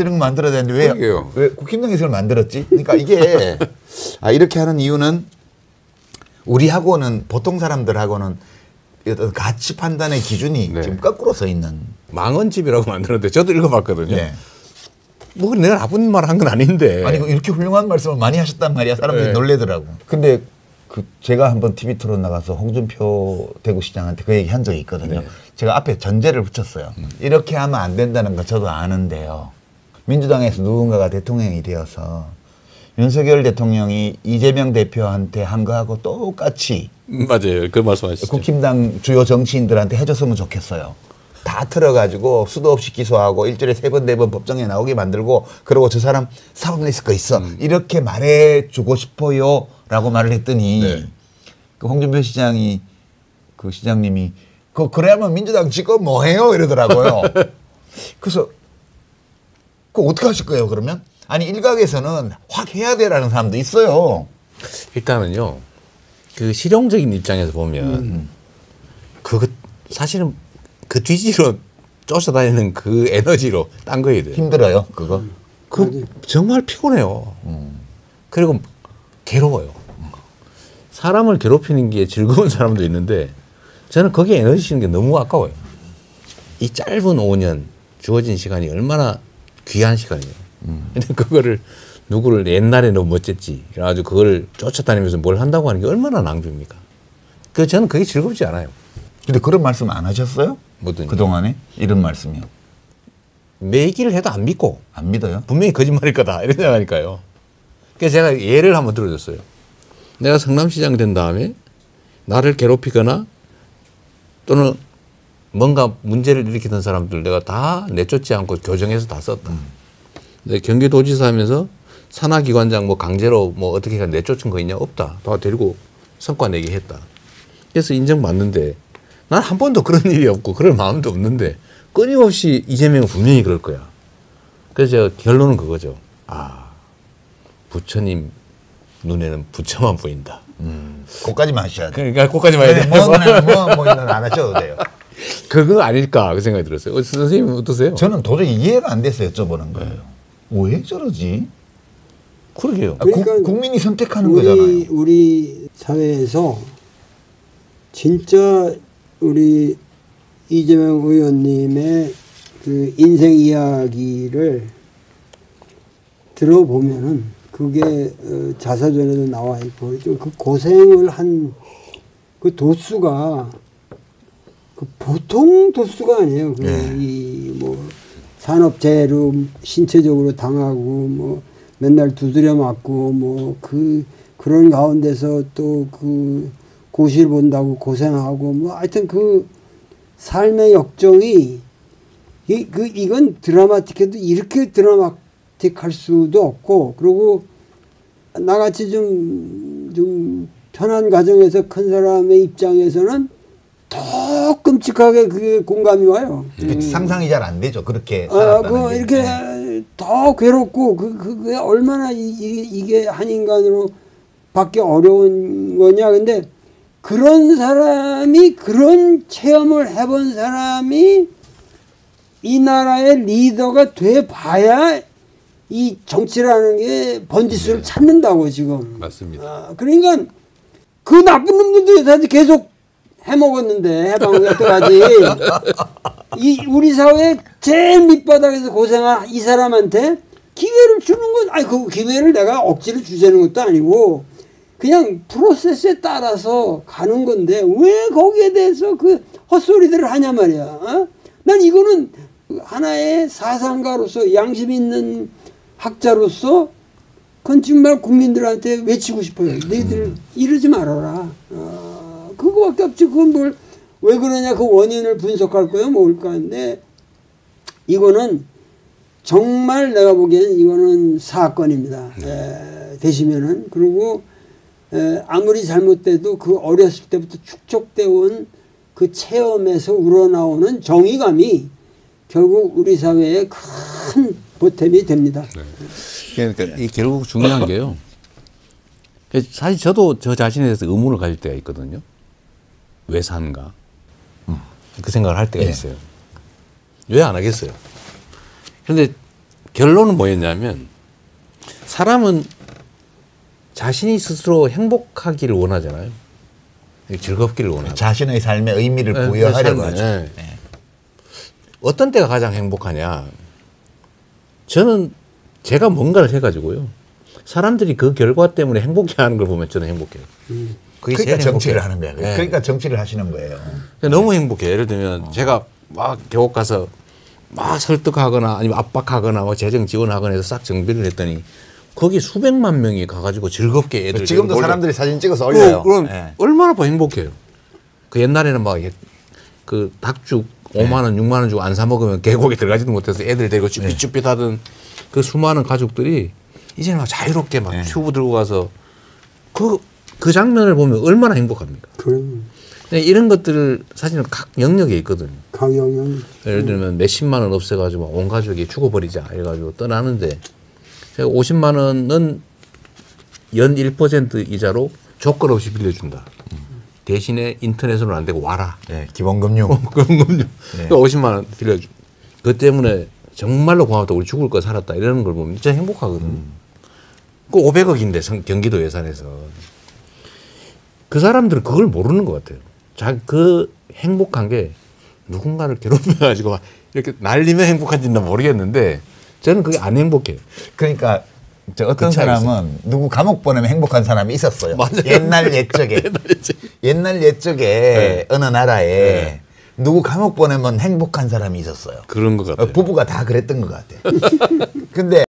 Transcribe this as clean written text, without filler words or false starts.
이런 거 만들어야 되는데 왜 국힘당에서 만들었지? 그러니까 이게 이렇게 하는 이유는 우리하고는 보통 사람들하고는 어떤 가치 판단의 기준이 네. 지금 거꾸로 서 있는 망언집이라고 만들었는데 저도 읽어봤거든요. 네. 뭐 내가 나쁜 말 한 건 아닌데. 아니 이렇게 훌륭한 말씀을 많이 하셨단 말이야. 사람들이 네. 놀래더라고. 근데 제가 한번 TV 토론 나가서 홍준표 대구시장한테 그 얘기 한 적이 있거든요. 네. 제가 앞에 전제를 붙였어요. 이렇게 하면 안 된다는 거 저도 아는데요. 민주당에서 누군가가 대통령이 되어서 윤석열 대통령이 이재명 대표한테 한 거하고 똑같이 맞아요. 그 말씀하시죠. 국힘당 주요 정치인들한테 해줬으면 좋겠어요. 다 틀어가지고 수도 없이 기소하고 일주일에 3번, 4번 법정에 나오게 만들고 그러고 저 사람 사법 리스크 있어. 이렇게 말해주고 싶어요. 라고 말을 했더니 네. 그 홍준표 시장이 그 시장님이 그래야만 민주당 지금 뭐해요? 이러더라고요. 그래서 그거 어떻게 하실 거예요 그러면? 아니 일각에서는 확 해야 돼라는 사람도 있어요. 일단은요. 그 실용적인 입장에서 보면 그거 사실은 그 뒤지로 쫓아다니는 그 에너지로 딴 거예요. 힘들어요 그거? 그 정말 피곤해요. 그리고 괴로워요. 사람을 괴롭히는 게 즐거운 사람도 있는데 저는 거기에 에너지 쓰는 게 너무 아까워요. 이 짧은 5년 주어진 시간이 얼마나 귀한 시간이에요. 근데 그거를 누구를 옛날에 너무 멋졌지. 그래가지고 그걸 쫓아다니면서 뭘 한다고 하는 게 얼마나 낭비입니까? 그래서 저는 그게 즐겁지 않아요. 근데 그런 말씀 안 하셨어요? 뭐든지. 그동안에? 이런 말씀이요. 매기를 해도 안 믿고 안 믿어요? 분명히 거짓말일 거다 이런 생각하니까요. 그래서 제가 예를 한번 들어줬어요. 내가 성남시장 된 다음에 나를 괴롭히거나 또는 뭔가 문제를 일으키던 사람들 내가 다 내쫓지 않고 교정해서 다 썼다. 근데 경기도지사 하면서 산하기관장 뭐 강제로 뭐 어떻게 내쫓은 거 있냐? 없다. 다 데리고 성과 내게 했다. 그래서 인정받는데 난 한 번도 그런 일이 없고 그럴 마음도 없는데 끊임없이 이재명은 분명히 그럴 거야. 그래서 제가 결론은 그거죠. 부처님 눈에는 부처만 보인다. 그까지만 하셔야 돼요. 그러니까 그까지만 해야 돼요. 뭐는 안 하셔도 돼요. 그거 아닐까 그 생각이 들었어요. 선생님은 어떠세요? 저는 도저히 이해가 안 돼서 여쭤보는 거예요. 왜 저러지? 그러게요. 그러니까 국민이 선택하는 거잖아요. 우리 사회에서 진짜 우리 이재명 의원님의 그 인생 이야기를 들어보면은 그게 자서전에도 나와 있고 좀 그 고생을 한 그 도수가 그 보통 도수가 아니에요. 뭐 산업재해로 신체적으로 당하고 뭐 맨날 두드려 맞고 뭐 그런 가운데서 또 그 고시를 본다고 고생하고 뭐 하여튼 그 삶의 역정이 이건 드라마틱해도 이렇게 드라마틱할 수도 없고 그리고 나같이 좀 편한 가정에서 큰 사람의 입장에서는 더 끔찍하게 그게 공감이 와요. 상상이 잘 안 되죠. 그렇게 살았다는 게. 이렇게 더 괴롭고 그게 얼마나 이게 한 인간으로 받기 어려운 거냐. 근데 그런 사람이 그런 체험을 해본 사람이 이 나라의 리더가 돼 봐야 이 정치라는 게 번지수를 찾는다고 지금. 맞습니다. 그러니까 그 나쁜 놈들도 여태까지 계속 해먹었는데 해방을 여태까지 우리 사회 제일 밑바닥에서 고생한 이 사람한테 기회를 주는 건 아니 그 기회를 내가 억지로 주자는 것도 아니고 그냥 프로세스에 따라서 가는 건데 왜 거기에 대해서 그 헛소리들을 하냐 말이야. 어? 난 이거는 하나의 사상가로서 양심 있는 학자로서 그건 정말 국민들한테 외치고 싶어요. 너희들 이러지 말아라. 그거밖에 없지. 그건 뭘 왜 그러냐 그 원인을 분석할 거예요. 뭘까 하는데 이거는 정말 내가 보기에는 이거는 사건입니다. 되시면은 그리고 아무리 잘못돼도 그 어렸을 때부터 축적되어 온 그 체험에서 우러나오는 정의감이 결국 우리 사회에 큰 보탬이 됩니다. 그러니까 이 결국 중요한 게요. 사실 저도 저 자신에 대해서 의문을 가질 때가 있거든요. 왜 사는가? 그 생각을 할 때가 있어요. 왜 안 하겠어요? 그런데 결론은 뭐였냐면 사람은 자신이 스스로 행복하기를 원하잖아요. 즐겁기를 원하죠. 자신의 삶의 의미를 부여하려고 하죠. 네. 어떤 때가 가장 행복하냐? 저는 제가 뭔가를 해가지고요. 사람들이 그 결과 때문에 행복해하는 걸 보면 저는 행복해요. 그게 그러니까 제일 정치를 행복해요. 하는 거야. 네. 그러니까 정치를 하시는 거예요. 너무 행복해요. 예를 들면 제가 막 계곡 가서 막 설득하거나 아니면 압박하거나 뭐 재정 지원하거나 해서 싹 정비를 했더니 거기 수백만 명이 가가지고 즐겁게 애들 지금도 올려. 사람들이 사진 찍어서 올려요. 그럼 예. 얼마나 행복해요. 그 옛날에는 막 그 닭죽 5만 원, 6만 원 주고 안 사 먹으면 계곡에 들어가지도 못해서 애들 데리고 쭈삣쭈삣 하던 그 수많은 가족들이 이제는 막 자유롭게 막 튜브 들고 가서 그 장면을 보면 얼마나 행복합니까? 그럼 이런 것들을 사실은 각 영역에 있거든요. 강영영 예를 들면 몇십만 원 없애가지고 온 가족이 죽어버리자 이래가지고 떠나는데 제가 50만 원은 연 1% 이자로 조건 없이 빌려준다. 대신에 인터넷으로는 안 되고 와라. 네, 기본금융. 그럼요. 네. 그러니까 50만 원 빌려줘. 그 때문에 정말로 고맙다. 우리 죽을 거 살았다. 이러는 걸 보면 진짜 행복하거든요. 그 500억인데 경기도 예산에서. 그 사람들은 그걸 모르는 것 같아요. 그 행복한 게 누군가를 괴롭혀가지고 막 이렇게 날리면 행복한지는 모르겠는데 저는 그게 안 행복해요. 그러니까 어떤 사람은 누구 감옥 보내면 행복한 사람이 있었어요. 맞아요. 옛날 옛적에. 옛날 옛적에 네. 어느 나라에 네. 누구 감옥 보내면 행복한 사람이 있었어요. 그런 것 같아요. 부부가 다 그랬던 것 같아요. 근데